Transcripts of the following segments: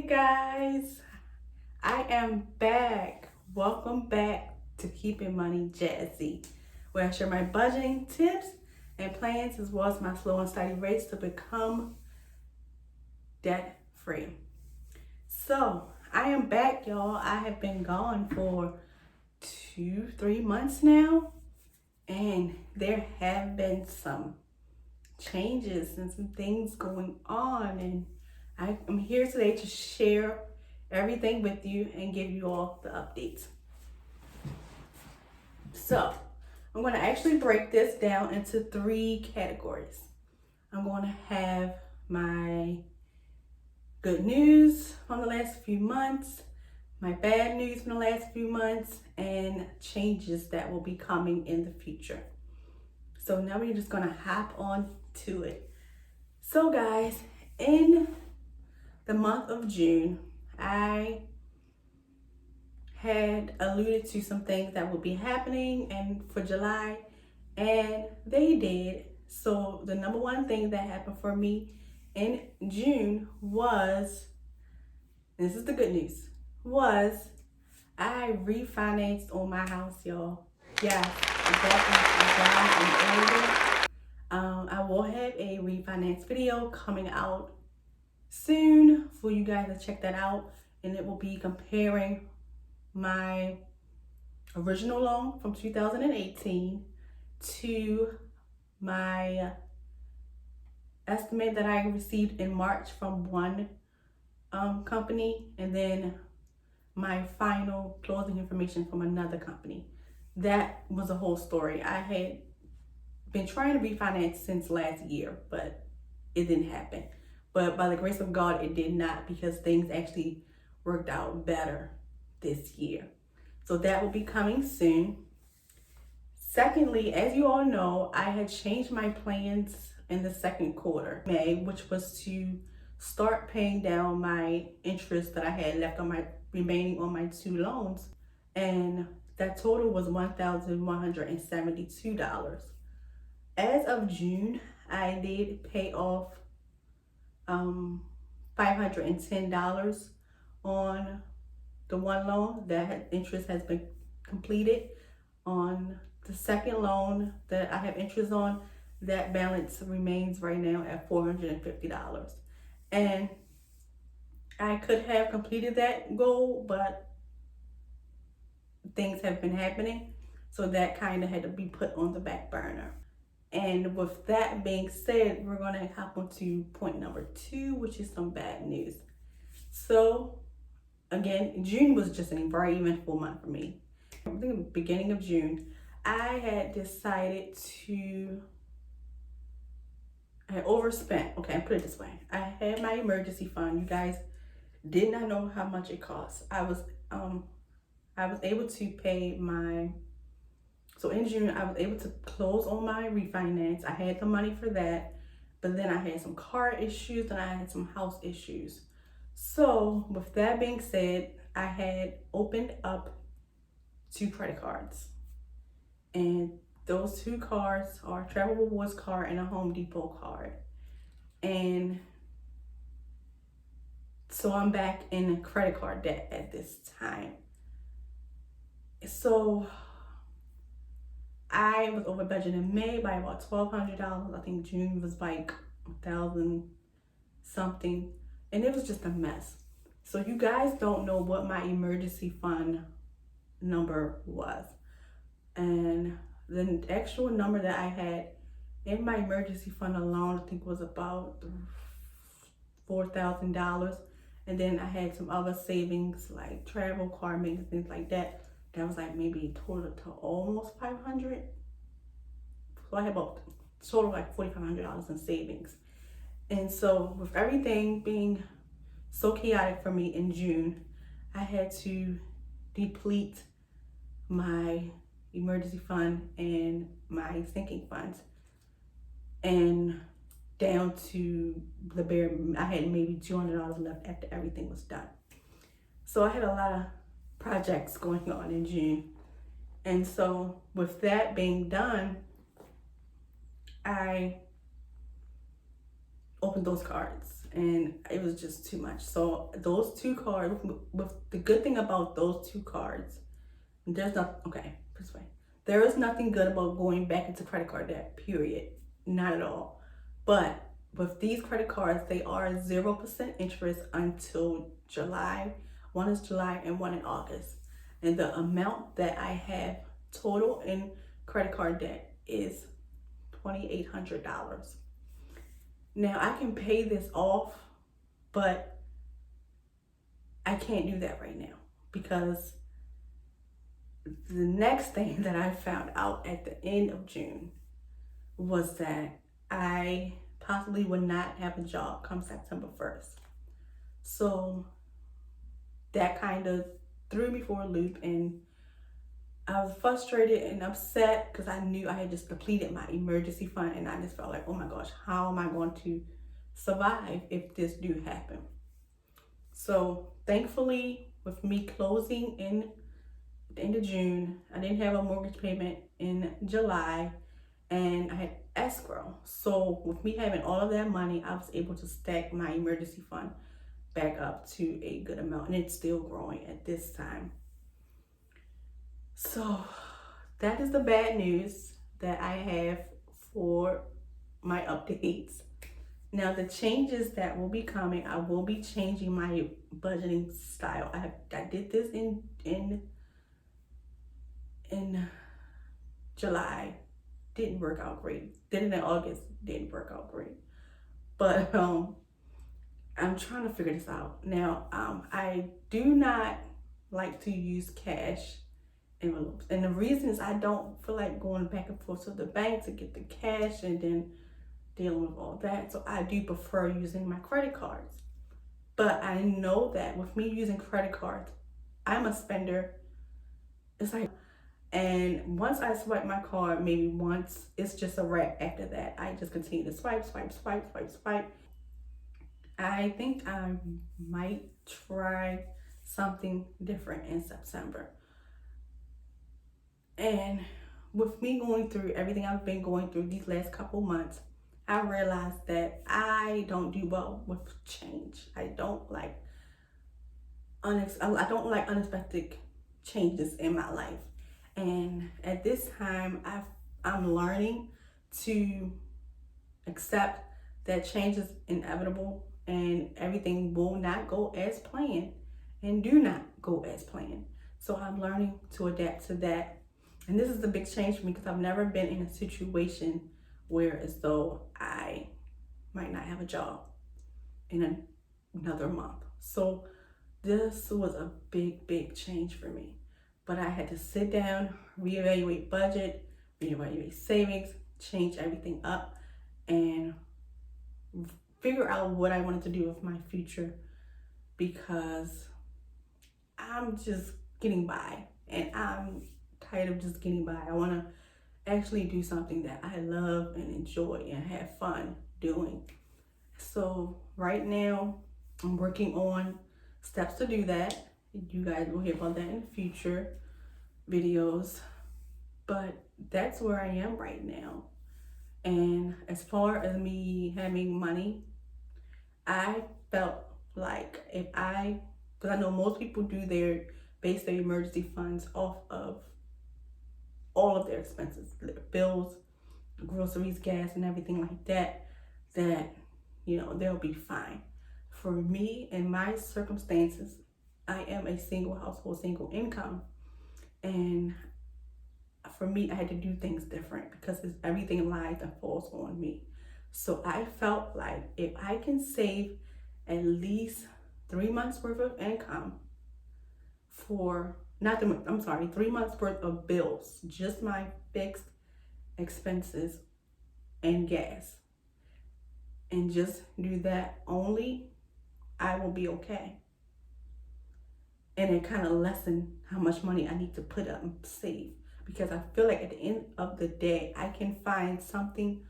Guys, I am back. Welcome back to Keeping Money Jazzy, where I share my budgeting tips and plans as well as my slow and steady race to become debt free. So, I am back, y'all. I have been gone for 2-3 months now, and there have been some changes and some things going on, and I'm here today to share everything with you and give you all the updates. So, I'm going to actually break this down into 3 categories. I'm going to have my good news from the last few months, my bad news from the last few months, and changes that will be coming in the future. So now we're just going to hop on to it. So guys, in the month of June, I had alluded to some things that would be happening and for July, and they did. So the number one thing that happened for me in June was, this is the good news, was I refinanced on my house, y'all. Yes, that is I will have a refinance video coming out soon for you guys to check that out, and it will be comparing my original loan from 2018 to my estimate that I received in March from one company, and then my final closing information from another company. That was a whole story. I had been trying to refinance since last year, but it didn't happen. But by the grace of God, it did not, because things actually worked out better this year. So that will be coming soon. Secondly, as you all know, I had changed my plans in the second quarter, May, which was to start paying down my interest that I had left on my remaining on my 2 loans. And that total was $1,172. As of June, I did pay off $510 on the one loan. That interest has been completed. On the second loan that I have interest on, that balance remains right now at $450. And I could have completed that goal, but things have been happening, so that kind of had to be put on the back burner. And with that being said, we're going to hop on to point number 2, which is some bad news. So again, June was just a very eventful month for me. I think the beginning of June, I had decided I had overspent. Okay, I'll put it this way. I had my emergency fund. You guys did not know how much it cost. I was able to pay so in June, I was able to close on my refinance. I had the money for that, but then I had some car issues and I had some house issues. So with that being said, I had opened up 2 credit cards, and those 2 cards are a Travel Rewards card and a Home Depot card. And so I'm back in credit card debt at this time. So I was over budget in May by about $1,200. I think June was like $1,000 something, and it was just a mess. So you guys don't know what my emergency fund number was, and the actual number that I had in my emergency fund alone, I think, was about $4,000. And then I had some other savings like travel, car maintenance, things like that. That was like maybe total to almost $500. So I had about total like $4,500 in savings. And so with everything being so chaotic for me in June, I had to deplete my emergency fund and my sinking funds, and down to the bare, I had maybe $200 left after everything was done. So I had a lot of projects going on in June. And so with that being done, I opened those cards and it was just too much. So those two cards, with the good thing about those two cards, there's not, okay, this way. There is nothing good about going back into credit card debt, period. Not at all. But with these credit cards, they are 0% interest until July. One is July and one in August. And the amount that I have total in credit card debt is $2,800. Now I can pay this off, but I can't do that right now because the next thing that I found out at the end of June was that I possibly would not have a job come September 1st. So that kind of threw me for a loop, and I was frustrated and upset because I knew I had just depleted my emergency fund, and I just felt like, oh my gosh, how am I going to survive if this do happen? So thankfully, with me closing in the end of June, I didn't have a mortgage payment in July, and I had escrow. So with me having all of that money, I was able to stack my emergency fund back up to a good amount, and it's still growing at this time. So that is the bad news that I have for my updates. Now the changes that will be coming, I will be changing my budgeting style. I did this in July, didn't work out great. Did it in August, didn't work out great. But I'm trying to figure this out. Now, I do not like to use cash envelopes. And the reason is I don't feel like going back and forth to the bank to get the cash and then dealing with all that. So I do prefer using my credit cards. But I know that with me using credit cards, I'm a spender. It's like, and once I swipe my card, maybe once, it's just a wrap after that. I just continue to swipe, swipe, swipe, swipe, swipe. I think I might try something different in September. And with me going through everything I've been going through these last couple months, I realized that I don't do well with change. I don't like unexpected changes in my life. And at this time, I'm learning to accept that change is inevitable and everything will not go as planned and do not go as planned. So I'm learning to adapt to that. And this is a big change for me because I've never been in a situation where as though I might not have a job in another month. So this was a big, big change for me. But I had to sit down, reevaluate budget, reevaluate savings, change everything up, and figure out what I wanted to do with my future because I'm just getting by and I'm tired of just getting by. I want to actually do something that I love and enjoy and have fun doing. So right now I'm working on steps to do that. You guys will hear about that in future videos, but that's where I am right now. And as far as me having money, I felt like because I know most people base their emergency funds off of all of their expenses, bills, groceries, gas, and everything like that, they'll be fine. For me and my circumstances, I am a single household, single income. And for me, I had to do things different because everything lies and falls on me. So I felt like if I can save at least 3 months worth of income for, 3 months worth of bills, just my fixed expenses and gas, and just do that only, I will be okay. And it kind of lessened how much money I need to put up and save, because I feel like at the end of the day, I can find something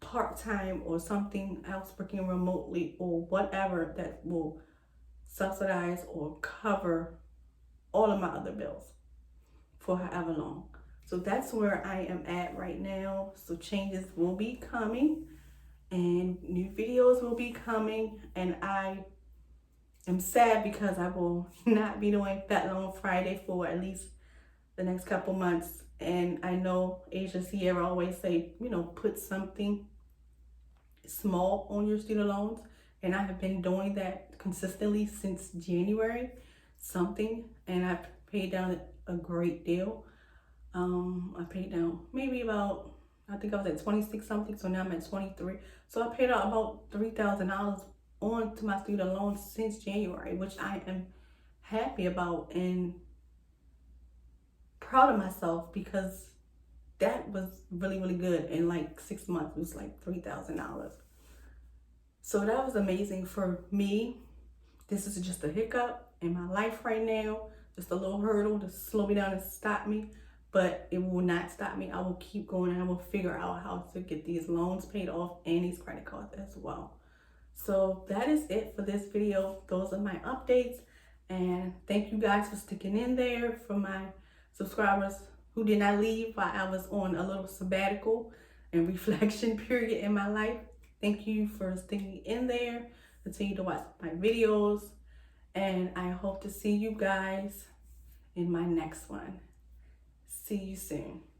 part-time or something else working remotely or whatever that will subsidize or cover all of my other bills for however long. So that's where I am at right now. So changes will be coming, and new videos will be coming. And I am sad because I will not be doing Fat Loan Friday for at least the next couple months. And I know Asia Sierra always say, you know, put something small on your student loans. And I have been doing that consistently since January, something, and I've paid down a great deal. I paid down maybe about, I think I was at 26 something, so now I'm at 23. So I paid out about $3,000 on to my student loans since January, which I am happy about and proud of myself because that was really, really good. In like 6 months, it was like $3,000. So that was amazing for me. This is just a hiccup in my life right now, just a little hurdle to slow me down and stop me, but it will not stop me. I will keep going and I will figure out how to get these loans paid off and these credit cards as well. So that is it for this video. Those are my updates, and thank you guys for sticking in there. For my subscribers who did not leave while I was on a little sabbatical and reflection period in my life, thank you for sticking in there. Continue to watch my videos, and I hope to see you guys in my next one. See you soon.